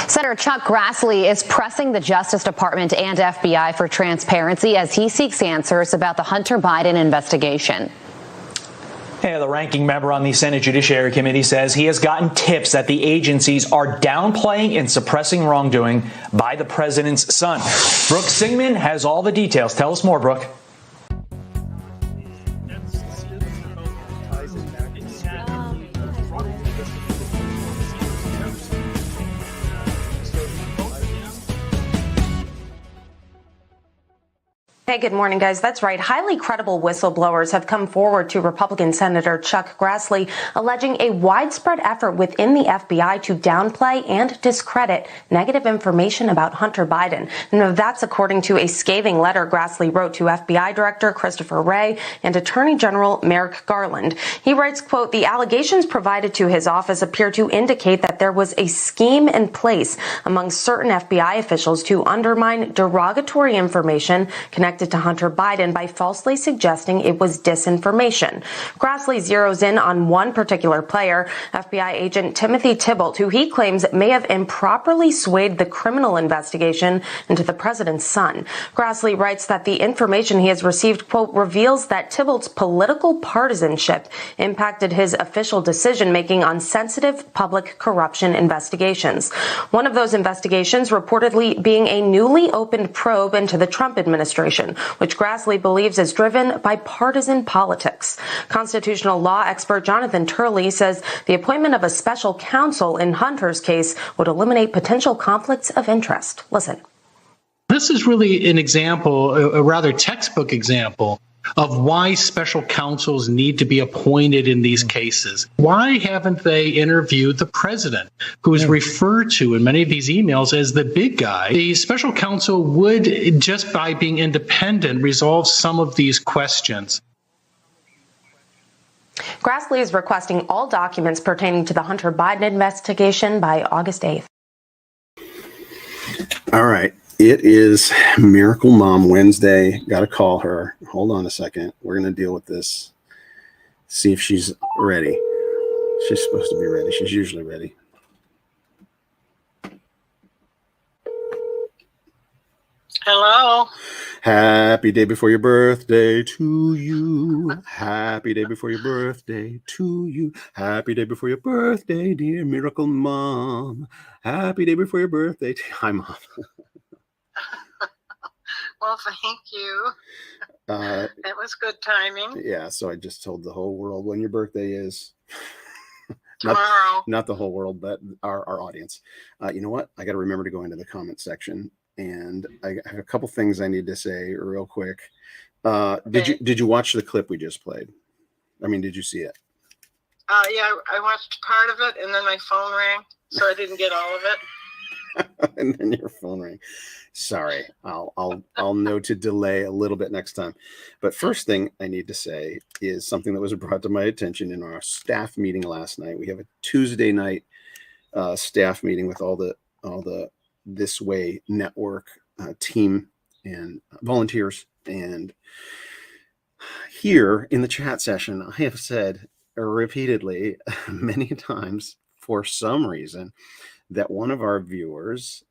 Senator Chuck Grassley is pressing the Justice Department and FBI for transparency as he seeks answers about the Hunter Biden investigation. Yeah, the ranking member on the Senate Judiciary Committee says he has gotten tips that the agencies are downplaying and suppressing wrongdoing by the president's son. Brooke Singman has all the details. Tell us more, Brooke. Hey, good morning, guys. That's right. Highly credible whistleblowers have come forward to Republican Senator Chuck Grassley, alleging a widespread effort within the FBI to downplay and discredit negative information about Hunter Biden. Now, that's according to a scathing letter Grassley wrote to FBI Director Christopher Wray and Attorney General Merrick Garland. He writes, quote, "The allegations provided to his office appear to indicate that there was a scheme in place among certain FBI officials to undermine derogatory information connected to Hunter Biden by falsely suggesting it was disinformation." Grassley zeroes in on one particular player, FBI agent Timothy Tybalt, who he claims may have improperly swayed the criminal investigation into the president's son. Grassley writes that the information he has received, quote, reveals that Tybalt's political partisanship impacted his official decision-making on sensitive public corruption investigations. One of those investigations reportedly being a newly opened probe into the Trump administration, which Grassley believes is driven by partisan politics. Constitutional law expert Jonathan Turley says the appointment of a special counsel in Hunter's case would eliminate potential conflicts of interest. Listen. This is really an example, a rather textbook example, of why special counsels need to be appointed in these cases. Why haven't they interviewed the president, who is referred to in many of these emails as the big guy? The special counsel would, just by being independent, resolve some of these questions. Grassley is requesting all documents pertaining to the Hunter Biden investigation by August 8th. All right. It is Miracle Mom Wednesday. Got to call her. Hold on a second. We're going to deal with this. See if she's ready. She's supposed to be ready. She's usually ready. Hello. Happy day before your birthday to you. Happy day before your birthday to you. Happy day before your birthday, dear Miracle Mom. Happy day before your birthday. Hi, Mom. Well, thank you. That was good timing. Yeah, so I just told the whole world when your birthday is. Tomorrow. Not the whole world, but our audience. You know what? I got to remember to go into the comment section, and I have a couple things I need to say real quick. Okay. Did you watch the clip we just played? I mean, did you see it? Yeah, I watched part of it, and then my phone rang, so I didn't get all of it. And then your phone rang. Sorry, I'll know to delay a little bit next time. But first thing I need to say is something that was brought to my attention in our staff meeting last night. We have a Tuesday night staff meeting with all the This Way Network team and volunteers. And here in the chat session, I have said repeatedly many times, for some reason, that one of our viewers,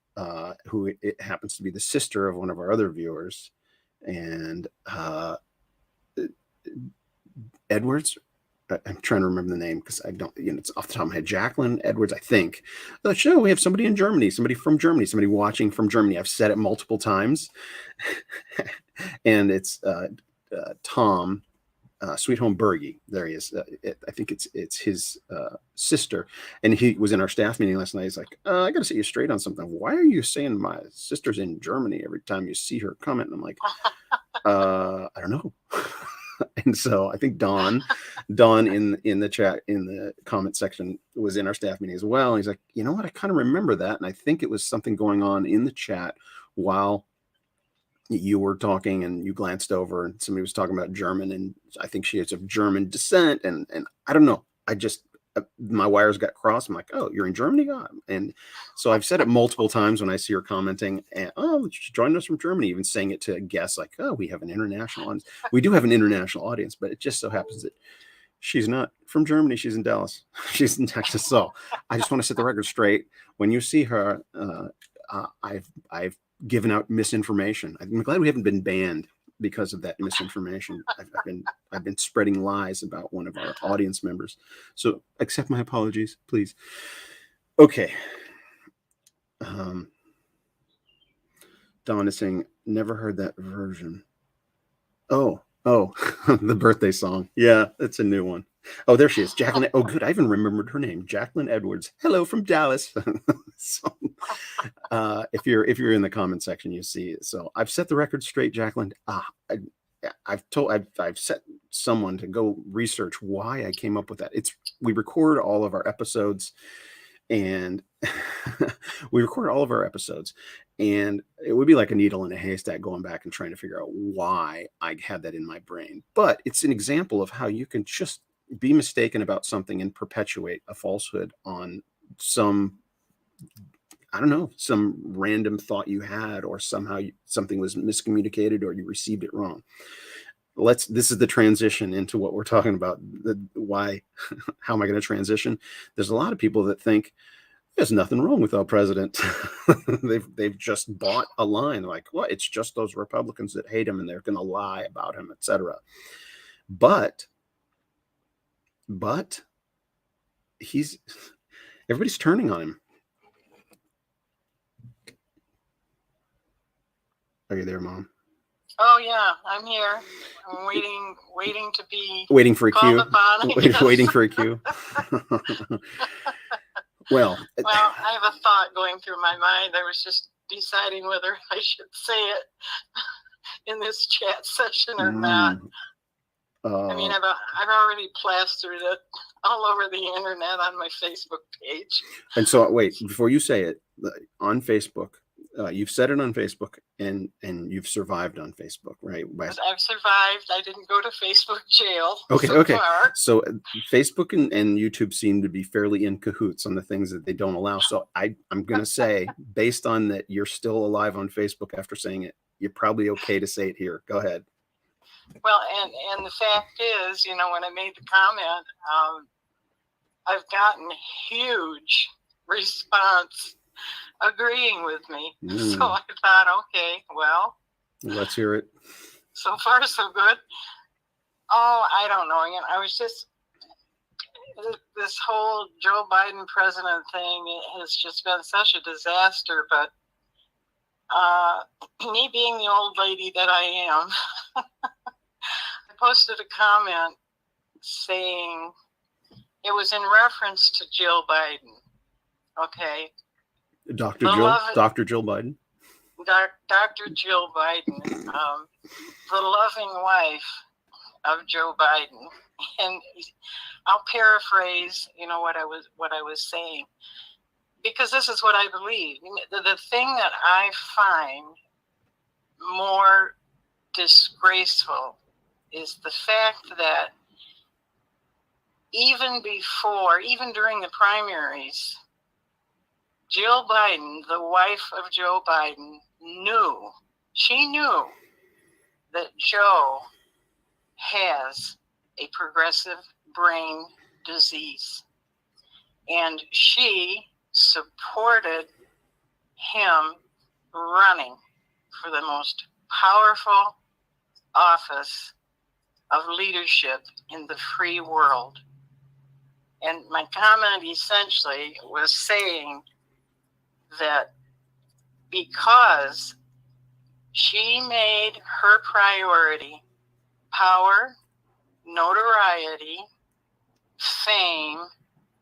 who it happens to be the sister of one of our other viewers, and Edwards, I'm trying to remember the name because I don't, it's off the top of my head. Jacqueline Edwards, I think. The show, we have somebody in Germany, somebody from Germany, somebody watching from Germany. I've said it multiple times, and it's Tom. Sweet Home Berge. There he is. I think it's his sister, and he was in our staff meeting last night. He's like, I got to set you straight on something. Why are you saying my sister's in Germany every time you see her comment? And I'm like, I don't know. And so I think Don in the chat, in the comment section, was in our staff meeting as well. And he's like, you know what? I kind of remember that, and I think it was something going on in the chat while you were talking, and you glanced over and somebody was talking about German, and I think she is of German descent, and I don't know. I just, my wires got crossed. I'm like, oh, you're in Germany? And so I've said it multiple times when I see her commenting, and she's joining us from Germany, even saying it to guests like, oh, we have an international audience. We do have an international audience, but it just so happens that She's not from Germany. She's in Dallas. She's in Texas. So I just want to set the record straight. When you see her, I've given out misinformation. I'm glad we haven't been banned because of that misinformation. I've been spreading lies about one of our audience members. So accept my apologies, please. Okay. Dawn is saying, never heard that version. Oh, the birthday song. Yeah, it's a new one. Oh, there she is. Jacqueline. Oh, good. I even remembered her name. Jacqueline Edwards. Hello from Dallas. So, if you're in the comment section, you see it. So I've set the record straight, Jacqueline. I've set someone to go research why I came up with that. We record all of our episodes, and and it would be like a needle in a haystack going back and trying to figure out why I had that in my brain. But it's an example of how you can just be mistaken about something and perpetuate a falsehood on some random thought you had, or somehow something was miscommunicated or you received it wrong. This is the transition into what we're talking about. How am I going to transition? There's a lot of people that think there's nothing wrong with our president. They've just bought a line like, well, it's just those Republicans that hate him and they're going to lie about him, etc. But everybody's turning on him. Are you there, Mom? Oh yeah, I'm here. I'm waiting to be waiting for a cue. Waiting for a cue. Well, I have a thought going through my mind. I was just deciding whether I should say it in this chat session or not. I mean, I've already plastered it all over the internet on my Facebook page. And so, wait, before you say it, on Facebook, you've said it on Facebook, and you've survived on Facebook, right? I've survived. I didn't go to Facebook jail. Okay. Far. So Facebook and YouTube seem to be fairly in cahoots on the things that they don't allow. So I'm going to say, based on that, you're still alive on Facebook after saying it. You're probably okay to say it here. Go ahead. Well, and the fact is, when I made the comment, I've gotten huge response agreeing with me. So I thought, okay, well, let's hear it. So far, so good. Oh, I don't know. I was just, this whole Joe Biden president thing has just been such a disaster. But me being the old lady that I am, I posted a comment saying it was in reference to Jill Biden. Okay. Dr. Jill Biden. Dr. Jill Biden, the loving wife of Joe Biden, and I'll paraphrase, what I was saying, because this is what I believe. The thing that I find more disgraceful is the fact that even during the primaries, Jill Biden, the wife of Joe Biden, knew that Joe has a progressive brain disease. And she supported him running for the most powerful office of leadership in the free world. And my comment essentially was saying that because she made her priority power, notoriety, fame,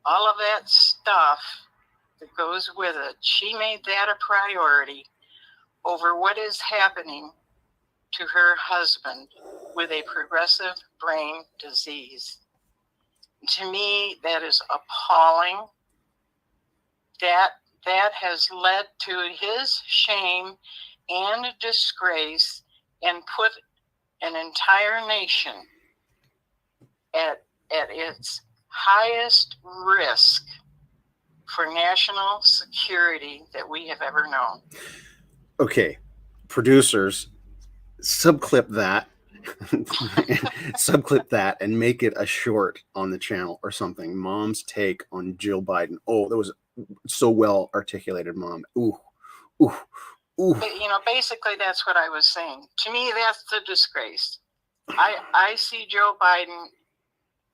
all of that stuff that goes with it, she made that a priority over what is happening to her husband with a progressive brain disease. To me, that is appalling. That has led to his shame and disgrace, and put an entire nation at its highest risk for national security that we have ever known. Okay, producers, subclip that subclip that and make it a short on the channel or something. Mom's take on Jill Biden. Oh, that was so well articulated, Mom. Ooh, ooh, ooh. But, basically that's what I was saying. To me, that's the disgrace. I see Joe Biden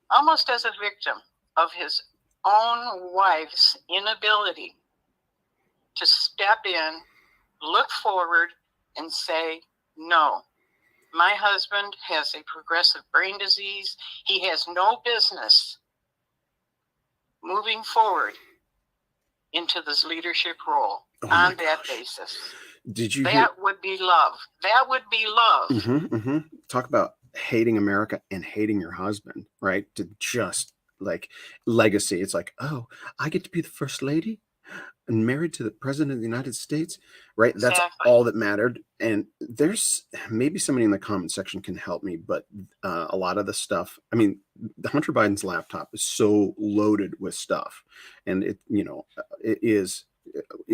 almost as a victim of his own wife's inability to step in, look forward, and say, no, my husband has a progressive brain disease. He has no business moving forward into this leadership role on that basis. That would be love. That would be love. Talk about hating America and hating your husband, right? To just like legacy. It's like, oh, I get to be the first lady and married to the president of the United States, right? That's all that mattered. And there's maybe somebody in the comment section can help me, but a lot of the stuff, I mean, the Hunter Biden's laptop is so loaded with stuff, and it is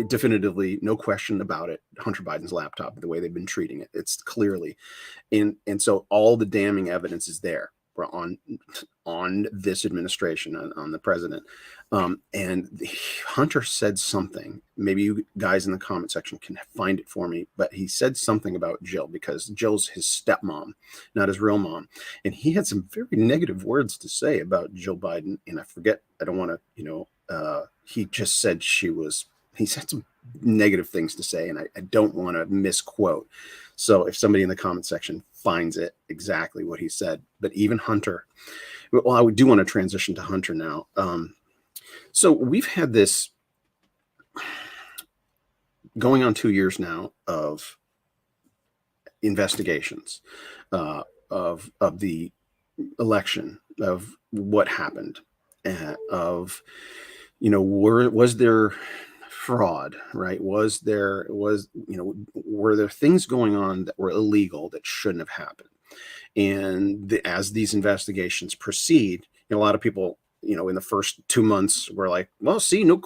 definitively, no question about it, Hunter Biden's laptop, the way they've been treating it, it's clearly, and so all the damning evidence is there on this administration, on the president. And Hunter said something, maybe you guys in the comment section can find it for me, but he said something about Jill, because Jill's his stepmom, not his real mom. And he had some very negative words to say about Jill Biden. And I don't want to, he just said he said some negative things to say, and I don't want to misquote. So if somebody in the comment section finds it exactly what he said, but even Hunter, well, I do want to transition to Hunter now. So we've had this going on 2 years now of investigations of the election, of what happened, was there fraud, right? Were there things going on that were illegal that shouldn't have happened? And as these investigations proceed, a lot of people, in the first 2 months were like, well, see, no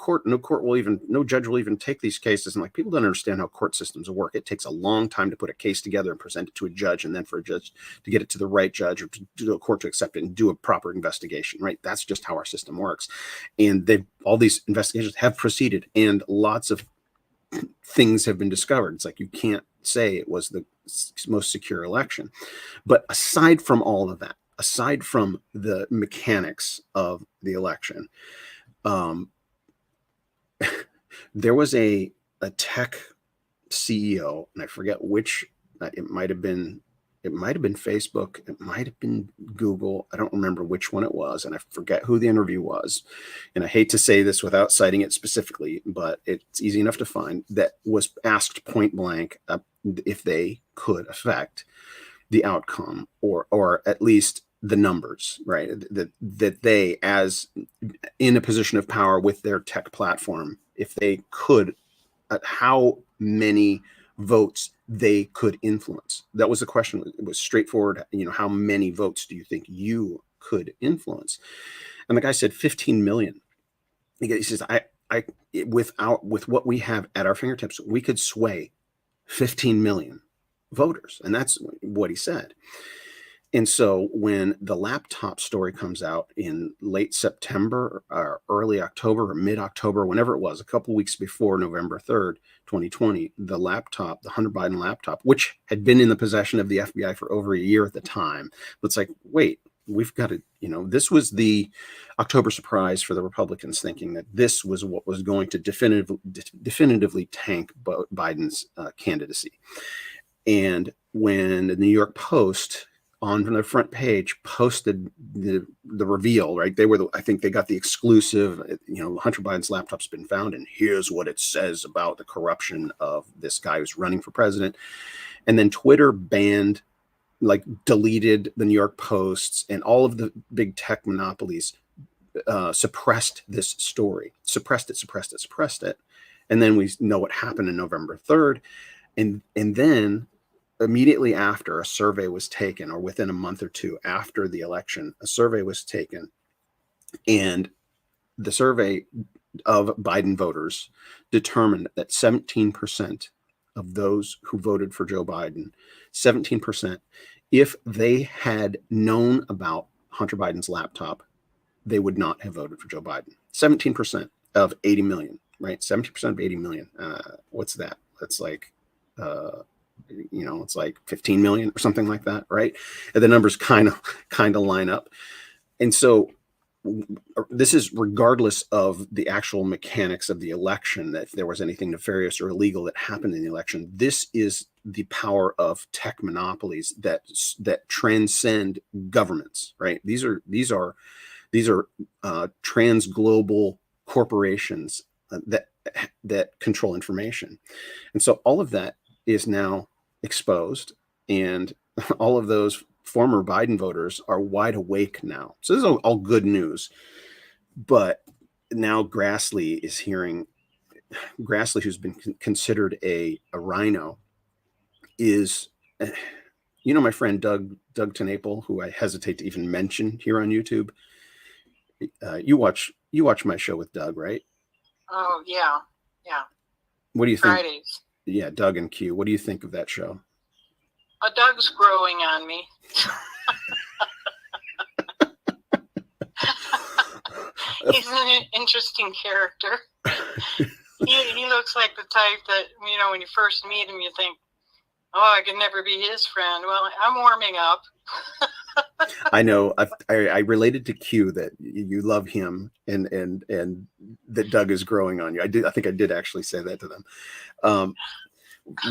judge will even take these cases. And like, people don't understand how court systems work. It takes a long time to put a case together and present it to a judge, and then for a judge to get it to the right judge, or to do a court to accept it and do a proper investigation, right? That's just how our system works. And all these investigations have proceeded, and lots of things have been discovered. It's like, you can't say it was the most secure election. But aside from all of that, aside from the mechanics of the election, there was a tech CEO, and I forget which. It might have been Facebook. It might have been Google. I don't remember which one it was, and I forget who the interview was. And I hate to say this without citing it specifically, but it's easy enough to find, that was asked point blank if they could affect the outcome, or at least the numbers, right? That they, as in a position of power with their tech platform, if they could, how many votes they could influence. That was the question. It was straightforward. How many votes do you think you could influence? And the guy said 15 million. He says, with what we have at our fingertips, we could sway 15 million voters. And that's what he said. And so when the laptop story comes out in late September or early October or mid-October, whenever it was, a couple weeks before November 3rd, 2020, the Hunter Biden laptop, which had been in the possession of the FBI for over a year at the time, but it's like, wait, we've got to, this was the October surprise for the Republicans, thinking that this was what was going to definitively tank Biden's candidacy. And when the New York Post, on their front page, posted the reveal, right? I think they got the exclusive, Hunter Biden's laptop's been found, and here's what it says about the corruption of this guy who's running for president. And then Twitter deleted the New York Posts, and all of the big tech monopolies suppressed this story, suppressed it. And then we know what happened on November 3rd. And then immediately after, a survey was taken, or within a month or two after the election, a survey was taken, and the survey of Biden voters determined that 17% of those who voted for Joe Biden, 17% If they had known about Hunter Biden's laptop, they would not have voted for Joe Biden. 17% of 80 million, right? 17% of 80 million. What's that? That's like, it's like 15 million or something like that, right? And the numbers kind of line up. And so this is regardless of the actual mechanics of the election, that if there was anything nefarious or illegal that happened in the election. This is the power of tech monopolies that transcend governments, right? These are trans-global corporations that control information. And so all of that is now exposed, and all of those former Biden voters are wide awake now. So this is all good news. But now Grassley, who's been considered a rhino, is, my friend Doug Tenaple, who I hesitate to even mention here on YouTube. You watch my show with Doug, right? Oh, yeah. What do you think? Fridays. Yeah, Doug and Q. What do you think of that show? Doug's growing on me. He's an interesting character. He looks like the type that, when you first meet him, you think, oh, I can never be his friend. Well, I'm warming up. I know. I related to Q that you love him and that Doug is growing on you. I think I did actually say that to them.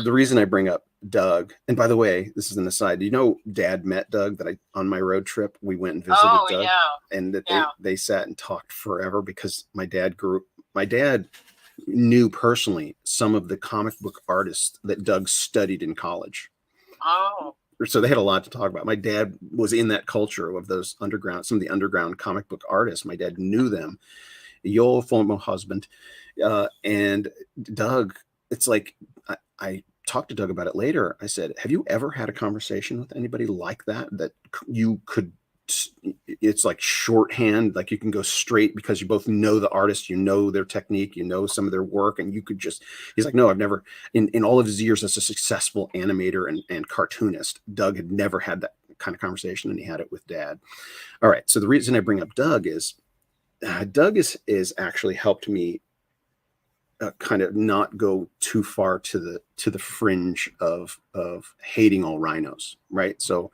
The reason I bring up Doug, and by the way, this is an aside. Dad met Doug on my road trip. We went and visited Doug, and that they sat and talked forever because my dad knew personally some of the comic book artists that Doug studied in college. Oh. So they had a lot to talk about. My dad was in that culture of some of the underground comic book artists. My dad knew them. Your former husband, and Doug. It's like I talked to Doug about it later. I said, have you ever had a conversation with anybody like that you could, it's like shorthand, like you can go straight because you both know the artist, their technique, some of their work, and you could just, he's like, no, I've never, in all of his years as a successful animator and cartoonist, Doug had never had that kind of conversation, and he had it with Dad. All right. So the reason I bring up Doug is Doug is actually helped me kind of not go too far to the fringe of hating all rhinos, right? So,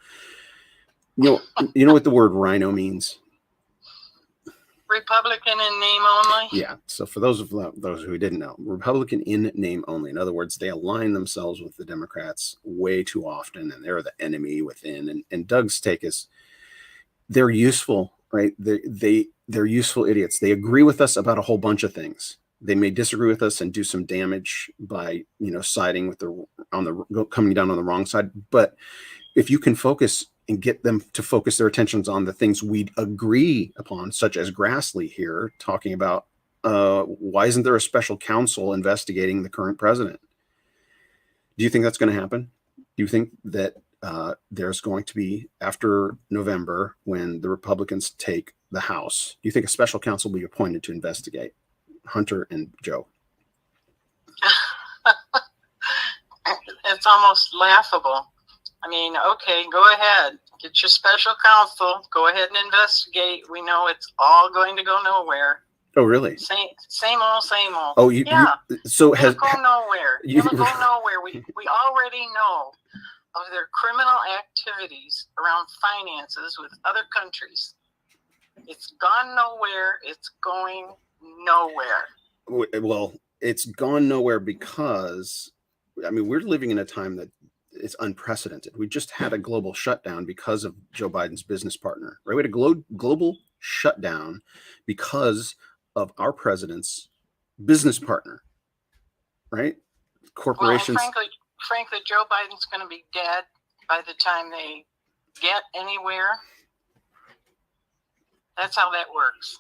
you know what the word rhino means? Republican in name only. Yeah. So for those who didn't know, Republican in name only. In other words, they align themselves with the Democrats way too often, and they're the enemy within. And Doug's take is they're useful, right? They're useful idiots. They agree with us about a whole bunch of things. They may disagree with us and do some damage by, siding with coming down on the wrong side. But if you can focus and get them to focus their attentions on the things we agree upon, such as Grassley here talking about why isn't there a special counsel investigating the current president? Do you think that's going to happen? Do you think that there's going to be, after November, when the Republicans take the House, do you think a special counsel will be appointed to investigate Hunter and Joe? It's almost laughable. I mean, okay, go ahead. Get your special counsel. Go ahead and investigate. We know it's all going to go nowhere. Oh, really? Same old. Oh, so it'll go nowhere. It'll go nowhere. We already know of their criminal activities around finances with other countries. It's gone nowhere. It's going nowhere. Well, it's gone nowhere because, we're living in a time that it's unprecedented. We just had a global shutdown because of Joe Biden's business partner, right? We had a global shutdown because of our president's business partner, right? Corporations. Well, frankly, Joe Biden's going to be dead by the time they get anywhere. That's how that works.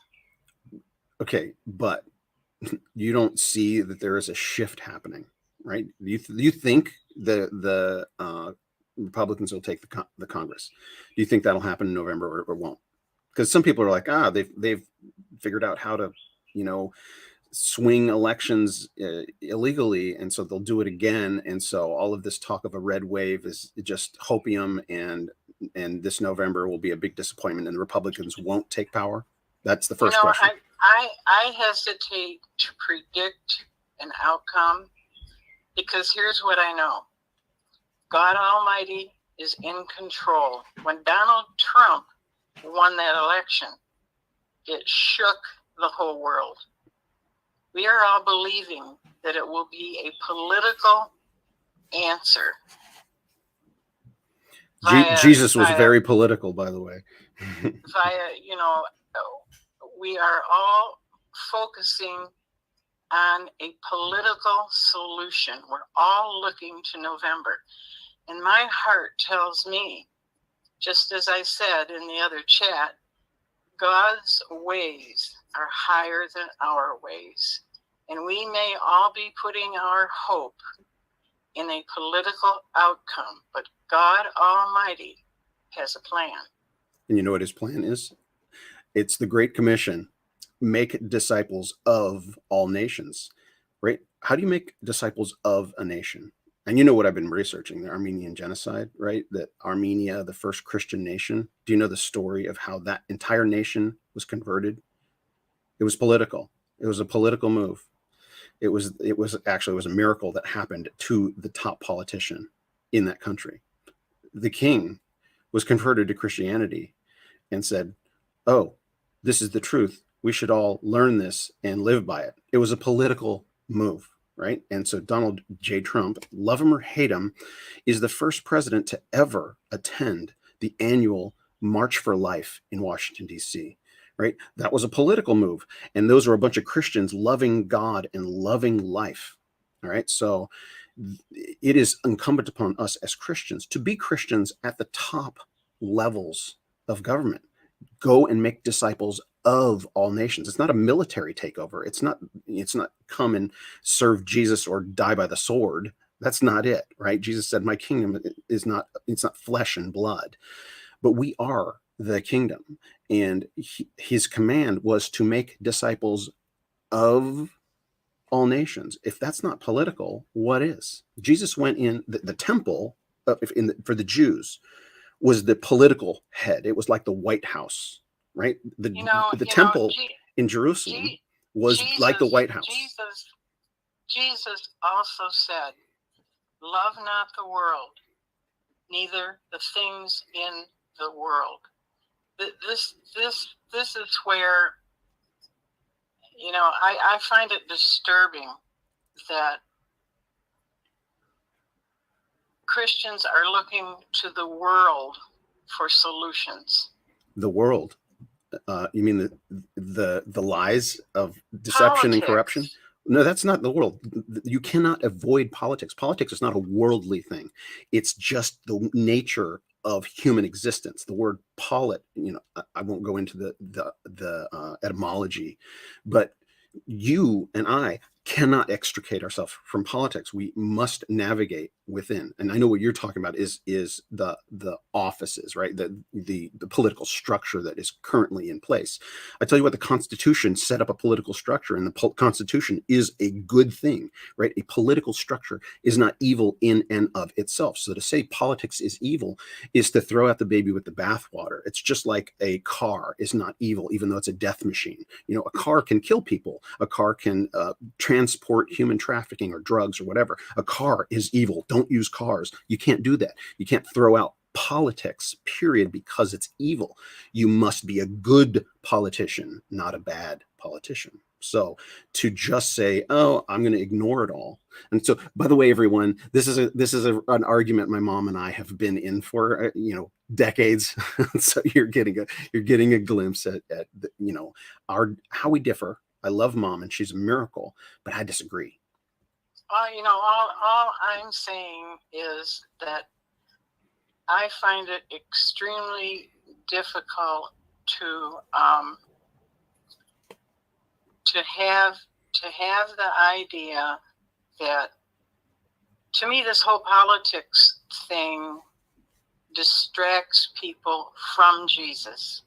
Okay, but you don't see that there is a shift happening, right? You think the Republicans will take the Congress? Do you think that'll happen in November or won't? Because some people are like, they've figured out how to, swing elections illegally, and so they'll do it again. And so all of this talk of a red wave is just hopium, and this November will be a big disappointment, and the Republicans won't take power. That's the first question. I hesitate to predict an outcome, because here's what I know. God Almighty is in control. When Donald Trump won that election, it shook the whole world. We are all believing that it will be a political answer. Jesus was very political, by the way. We are all focusing on a political solution. We're all looking to November. And my heart tells me, just as I said in the other chat, God's ways are higher than our ways. And we may all be putting our hope in a political outcome, but God Almighty has a plan. And you know what his plan is? It's the Great Commission. Make disciples of all nations, right? How do you make disciples of a nation? And you know what I've been researching, the Armenian genocide, right? That Armenia, the first Christian nation. Do you know the story of how that entire nation was converted? It was political. It was a political move. It was a miracle that happened to the top politician in that country. The king was converted to Christianity and said, "Oh, this is the truth. We should all learn this and live by it." It was a political move, right? And so Donald J. Trump, love him or hate him, is the first president to ever attend the annual March for Life in Washington, D.C., right? That was a political move. And those are a bunch of Christians loving God and loving life, all right? So it is incumbent upon us as Christians to be Christians at the top levels of government. Go and make disciples of all nations. It's not a military takeover. It's not come and serve Jesus or die by the sword. That's not it, right? Jesus said, "My kingdom is not, it's not flesh and blood," but we are the kingdom. And his command was to make disciples of all nations. If that's not political, what is? Jesus went in the temple for the Jews was the political head. It was like the White House, right? The temple in Jerusalem was like the White House. Jesus also said, "Love not the world, neither the things in the world." This is where, I find it disturbing that Christians are looking to the world for solutions. The world? You mean the lies of deception and corruption? No, that's not the world. You cannot avoid politics. Politics is not a worldly thing. It's just the nature of human existence. The word polit, I won't go into the etymology, but you and I cannot extricate ourselves from politics. We must navigate within. And I know what you're talking about is the offices, right? The political structure that is currently in place. I tell you what, the Constitution set up a political structure, and the Constitution is a good thing, right? A political structure is not evil in and of itself. So to say politics is evil is to throw out the baby with the bathwater. It's just like a car is not evil, even though it's a death machine. A car can kill people. A car can transport human trafficking or drugs or whatever. A car is evil. Don't use cars. You can't do that. You can't throw out politics, period, because it's evil. You must be a good politician, not a bad politician. So to just say, "Oh, I'm going to ignore it all." And so, by the way, everyone, this is an argument my mom and I have been in for decades. So you're getting a glimpse at how we differ. I love Mom, and she's a miracle, but I disagree. All I'm saying is that I find it extremely difficult to have the idea that, to me, this whole politics thing distracts people from Jesus.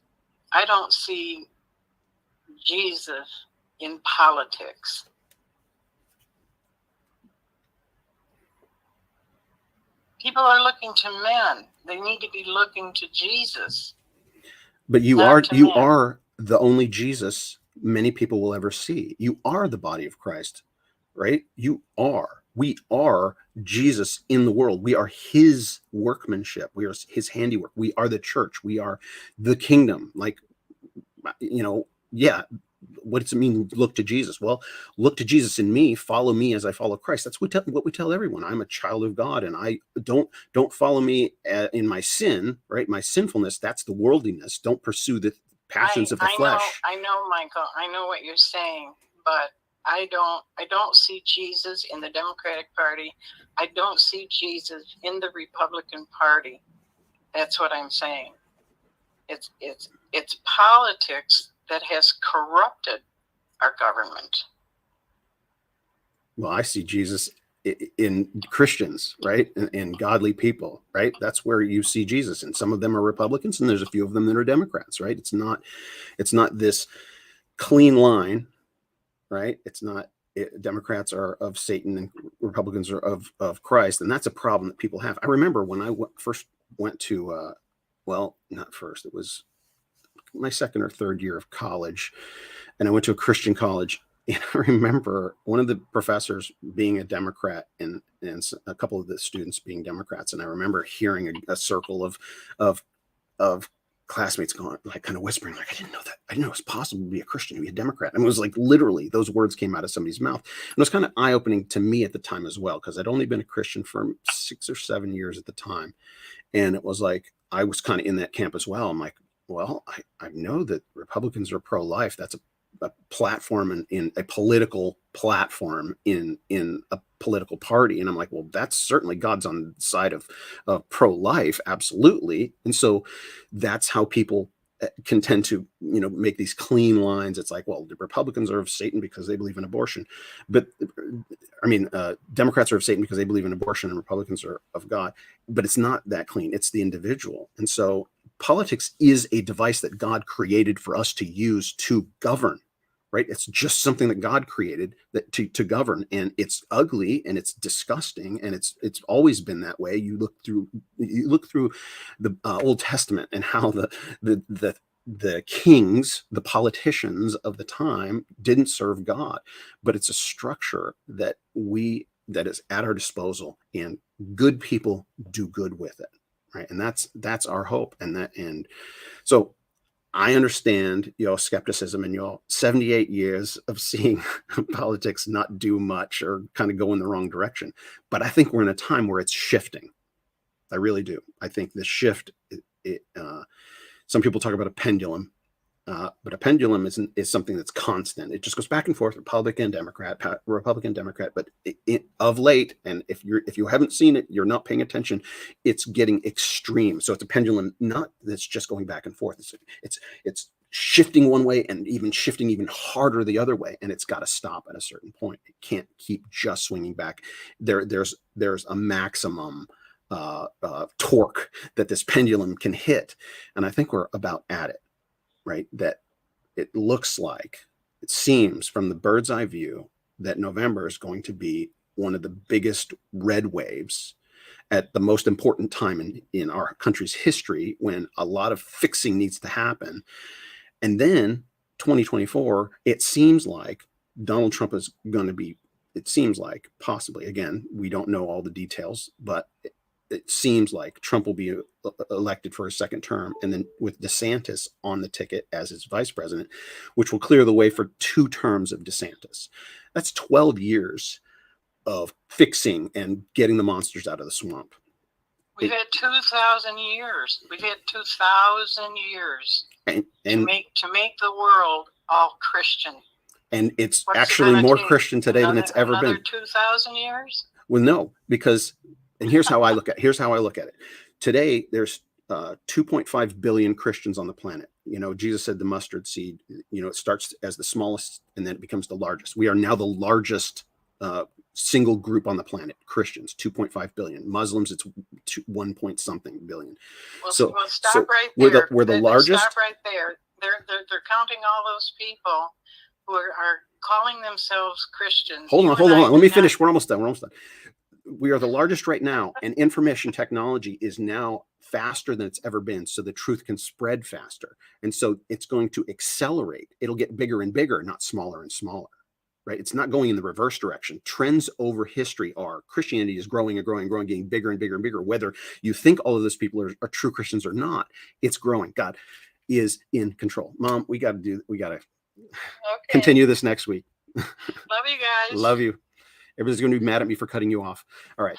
I don't see Jesus in politics. People are looking to men. They need to be looking to Jesus. But you are the only Jesus many people will ever see. You are the body of Christ, right? We are Jesus in the world. We are his workmanship. We are his handiwork. We are the church. We are the kingdom. Like, what does it mean, look to Jesus? Well, look to Jesus in me, follow me as I follow Christ. That's what we tell everyone. I'm a child of God, and I don't follow me in my sin, right? My sinfulness, that's the worldliness. Don't pursue the passions of the flesh. I know, Michael. I know what you're saying, but I don't see Jesus in the Democratic Party. I don't see Jesus in the Republican Party. That's what I'm saying. It's politics that has corrupted our government. Well, I see Jesus in Christians, right? In godly people, right? That's where you see Jesus. And some of them are Republicans, and there's a few of them that are Democrats, right? It's not this clean line, right? Democrats are of Satan and Republicans are of Christ. And that's a problem that people have. I remember when I first went to, not first, it was my second or third year of college, and I went to a Christian college. And I remember one of the professors being a Democrat and a couple of the students being Democrats. And I remember hearing a circle of classmates going, like, kind of whispering, like, I didn't know it was possible to be a Christian and be a Democrat. And it was like, literally, those words came out of somebody's mouth. And it was kind of eye-opening to me at the time as well, because I'd only been a Christian for 6 or 7 years at the time. And it was like, I was kind of in that camp as well. I'm like, well, I know that Republicans are pro-life. That's a platform in a political platform in a political party. And I'm like, well, that's certainly God's on the side of pro-life. Absolutely. And so that's how people can tend to, make these clean lines. It's like, well, the Republicans are of Satan because they believe in abortion. But Democrats are of Satan because they believe in abortion, and Republicans are of God. But it's not that clean. It's the individual. And so politics is a device that God created for us to use to govern, right? It's just something that God created that to govern, and it's ugly and it's disgusting, and it's always been that way. You look through the Old Testament and how the kings, the politicians of the time, didn't serve God, but it's a structure that is at our disposal, and good people do good with it. Right. And that's our hope. And so I understand your skepticism and your 78 years of seeing politics not do much or kind of go in the wrong direction. But I think we're in a time where it's shifting. I really do. I think the shift, some people talk about a pendulum, but a pendulum is something that's constant. It just goes back and forth, Republican, Democrat. But of late, and if you haven't seen it, you're not paying attention. It's getting extreme. So it's a pendulum, not that's just going back and forth. It's shifting one way and even shifting even harder the other way, and it's got to stop at a certain point. It can't keep just swinging back. There's a maximum torque that this pendulum can hit, and I think we're about at it. Right, that it seems from the bird's eye view that November is going to be one of the biggest red waves at the most important time in our country's history, when a lot of fixing needs to happen. And then 2024, it seems like Donald Trump is going to be, it seems like possibly, again, we don't know all the details, but it seems like Trump will be elected for a second term, and then with DeSantis on the ticket as his vice president, which will clear the way for 2 terms of DeSantis. That's 12 years of fixing and getting the monsters out of the swamp. We've had 2,000 years. We've had 2,000 years to make the world all Christian. And it's actually more Christian today than it's ever been. 2,000 years? Well, no, because, and here's how I look at it. Today, there's 2.5 billion Christians on the planet. Jesus said the mustard seed, it starts as the smallest and then it becomes the largest. We are now the largest single group on the planet, Christians, 2.5 billion. Muslims, it's 1 point something billion. Well, stop right there. We're the largest. Stop right there. They're counting all those people who are calling themselves Christians. Hold on. Let me finish. We're almost done. We are the largest right now, and information technology is now faster than it's ever been. So the truth can spread faster. And so it's going to accelerate. It'll get bigger and bigger, not smaller and smaller, right? It's not going in the reverse direction. Trends over history are Christianity is growing and growing and growing, getting bigger and bigger and bigger. Whether you think all of those people are true Christians or not, it's growing. God is in control. Mom, we got to continue this next week. Love you guys. Love you. Everybody's going to be mad at me for cutting you off. All right.